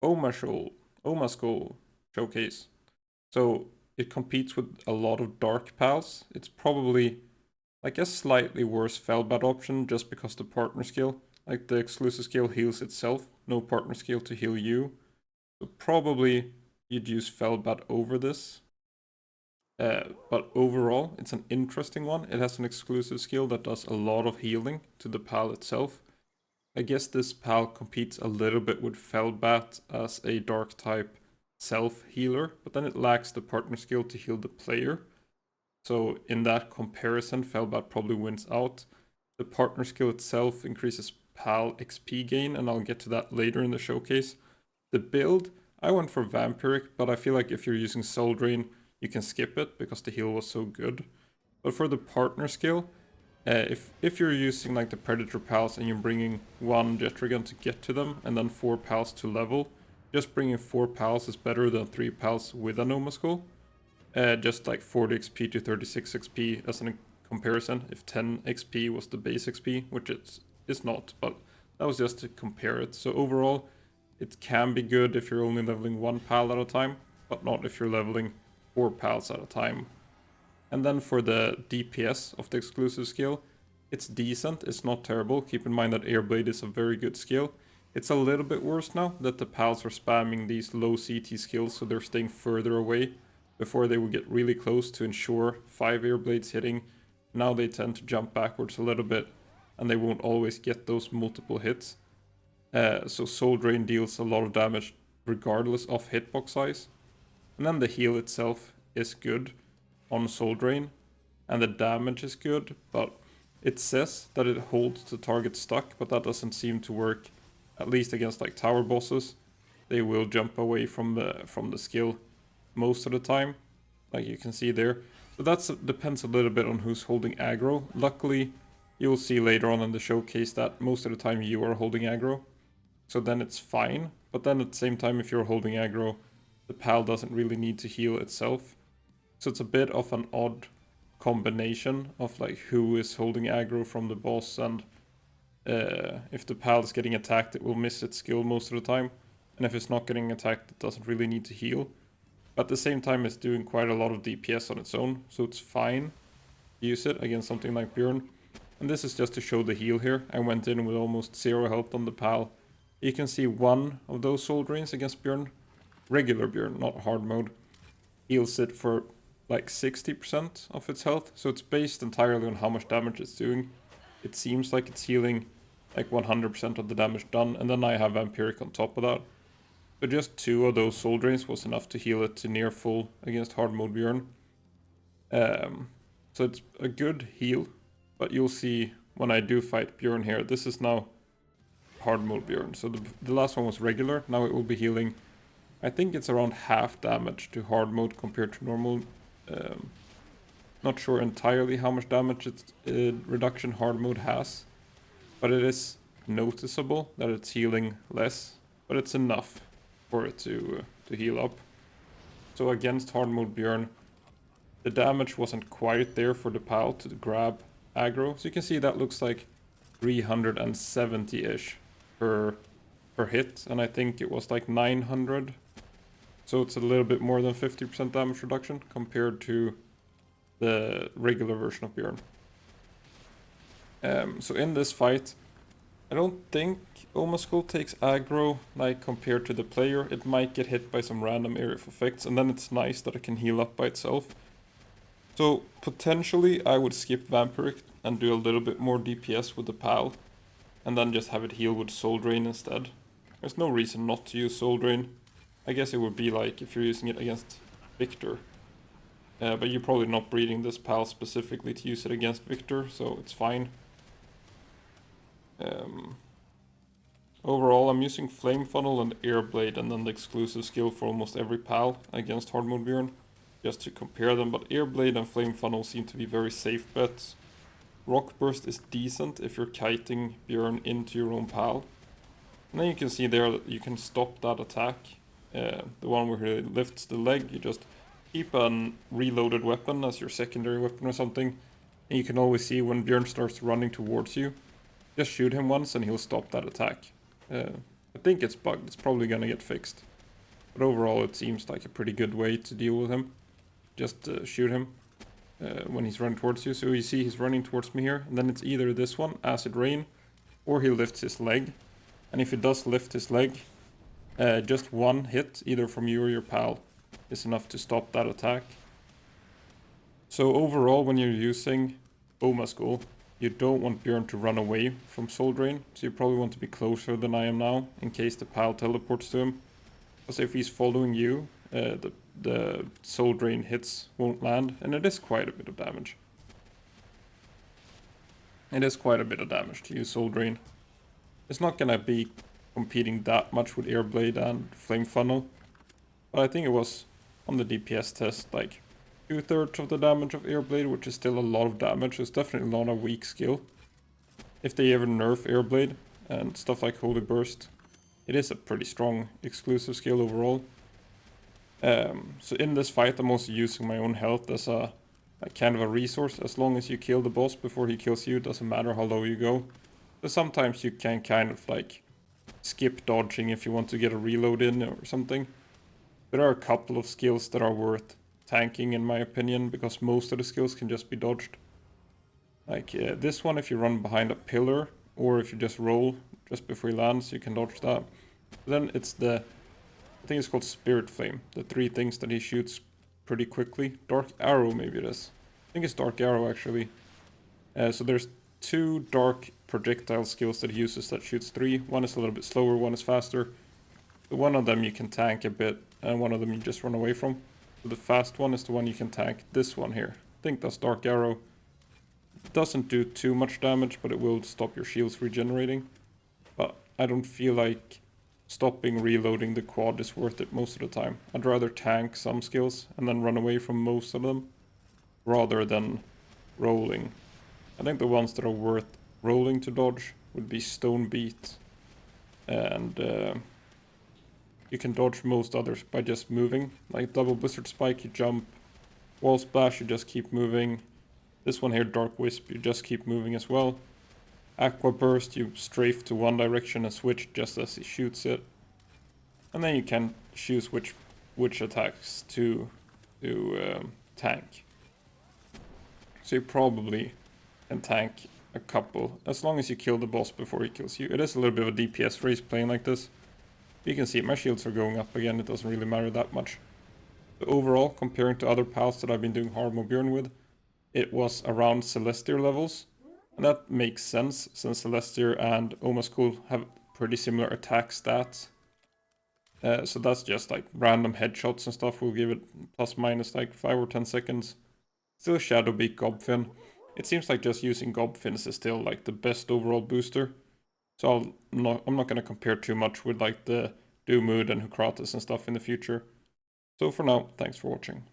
Omascul showcase. So it competes with a lot of dark pals. It's probably like a slightly worse Felbat option just because the partner skill, like the exclusive skill heals itself, no partner skill to heal you. So probably you'd use Felbat over this. But overall, it's an interesting one. It has an exclusive skill that does a lot of healing to the pal itself. I guess this pal competes a little bit with Felbat as a dark type self-healer, but then it lacks the partner skill to heal the player. So in that comparison, Felbat probably wins out. The partner skill itself increases pal XP gain, and I'll get to that later in the showcase. The build, I went for Vampiric, but I feel like if you're using Soul Drain, you can skip it because the heal was so good. But for the partner skill, if you're using like the Predator pals and you're bringing 1 Jetrigan to get to them and then 4 pals to level, just bringing 4 pals is better than 3 pals with an Omascul. Just like 40 XP to 36 XP as a comparison, if 10 XP was the base XP, which it's not, but that was just to compare it. So overall, it can be good if you're only leveling 1 pal at a time, but not if you're leveling 4 pals at a time. And then for the DPS of the exclusive skill, it's decent, it's not terrible. Keep in mind that Airblade is a very good skill. It's a little bit worse now that the pals are spamming these low CT skills, so they're staying further away. Before they would get really close to ensure 5 Airblades hitting. Now they tend to jump backwards a little bit, and they won't always get those multiple hits. So Soul Drain deals a lot of damage regardless of hitbox size. And then the heal itself is good on Soul Drain, and the damage is good, but it says that it holds the target stuck, but that doesn't seem to work, at least against like tower bosses. They will jump away from the skill most of the time, like you can see there. So that depends a little bit on who's holding aggro. Luckily, you'll see later on in the showcase that most of the time you are holding aggro, so then it's fine. But then at the same time, if you're holding aggro, the pal doesn't really need to heal itself. So it's a bit of an odd combination of like who is holding aggro from the boss, and if the pal is getting attacked, it will miss its skill most of the time. And if it's not getting attacked, it doesn't really need to heal. But at the same time, it's doing quite a lot of DPS on its own, so it's fine to use it against something like Bjorn. And this is just to show the heal here. I went in with almost 0 health on the pal. You can see one of those Soul Drains against Bjorn, regular Bjorn, not hard mode, heals it for like 60% of its health. So it's based entirely on how much damage it's doing. It seems like it's healing like 100% of the damage done, and then I have Vampiric on top of that. But just 2 of those Soul Drains was enough to heal it to near full against hard mode Bjorn. So it's a good heal, but you'll see when I do fight Bjorn here, this is now hard mode Bjorn. So the last one was regular, now it will be healing. I think it's around half damage to hard mode compared to normal. Not sure entirely how much damage its reduction hard mode has, but it is noticeable that it's healing less, but it's enough for it to heal up. So against hard mode Bjorn, the damage wasn't quite there for the pal to grab aggro. So you can see that looks like 370-ish per hit, and I think it was like 900. So it's a little bit more than 50% damage reduction compared to the regular version of Bjorn. So in this fight, I don't think Omascul takes aggro like compared to the player. It might get hit by some random area of effects, and then it's nice that it can heal up by itself. So potentially I would skip Vampiric and do a little bit more DPS with the pal, and then just have it heal with Soul Drain instead. There's no reason not to use Soul Drain. I guess it would be like if you're using it against Victor. But you're probably not breeding this pal specifically to use it against Victor, so it's fine. Overall, I'm using Flame Funnel and Airblade and then the exclusive skill for almost every pal against hard mode Bjorn, just to compare them, but Airblade and Flame Funnel seem to be very safe bets. Rock Burst is decent if you're kiting Bjorn into your own pal. And then you can see there that you can stop that attack. The one where he lifts the leg, you just keep a reloaded weapon as your secondary weapon or something. And you can always see when Bjorn starts running towards you, just shoot him once and he'll stop that attack. I think it's bugged. It's probably gonna get fixed. But overall, it seems like a pretty good way to deal with him. Just shoot him when he's running towards you. So you see he's running towards me here. And then it's either this one, Acid Rain, or he lifts his leg. And if he does lift his leg, just one hit, either from you or your pal, is enough to stop that attack. So overall, when you're using Omascul, you don't want Bjorn to run away from Soul Drain. So you probably want to be closer than I am now, in case the pal teleports to him. Because if he's following you, the Soul Drain hits won't land, and it is quite a bit of damage. It is quite a bit of damage to use Soul Drain. It's not gonna be competing that much with Airblade and Flame Funnel, but I think it was on the DPS test like 2/3 of the damage of Airblade, which is still a lot of damage. It's definitely not a weak skill. If they ever nerf Airblade and stuff like Holy Burst, it is a pretty strong exclusive skill overall. So in this fight, I'm also using my own health as a kind of a resource. As long as you kill the boss before he kills you, it doesn't matter how low you go. So sometimes you can kind of like skip dodging if you want to get a reload in or something. There are a couple of skills that are worth tanking in my opinion, because most of the skills can just be dodged. Like this one, if you run behind a pillar, or if you just roll just before he lands, you can dodge that. Then it's I think it's called Spirit Flame, the 3 things that he shoots pretty quickly. Dark Arrow, maybe it is. I think it's Dark Arrow, actually. So there's 2 dark projectile skills that he uses that shoots 3. One is a little bit slower, one is faster. So one of them you can tank a bit, and one of them you just run away from. So the fast one is the one you can tank. This one here, I think that's Dark Arrow. It doesn't do too much damage, but it will stop your shields regenerating. But I don't feel like stopping reloading the quad is worth it most of the time. I'd rather tank some skills and then run away from most of them, rather than rolling. I think the ones that are worth rolling to dodge would be Stone Beat, and you can dodge most others by just moving. Like Double Blizzard Spike, you jump. Wall Splash, you just keep moving. This one here, Dark Wisp, you just keep moving as well. Aqua Burst, you strafe to one direction and switch just as he shoots it. And then you can choose which attacks to tank. So you probably can tank a couple, as long as you kill the boss before he kills you. It is a little bit of a DPS race playing like this. You can see my shields are going up again, it doesn't really matter that much. But overall, comparing to other pals that I've been doing hard mode Bjorn with, it was around Celestier levels. And that makes sense, since Celestier and Omascul have pretty similar attack stats. So that's just like random headshots and stuff. We'll give it plus minus like 5 or 10 seconds. Still Shadowbeak Gobfin. It seems like just using Gobfins is still like the best overall booster. So I'm not going to compare too much with like the Doomwood and Hukratus and stuff in the future. So for now, thanks for watching.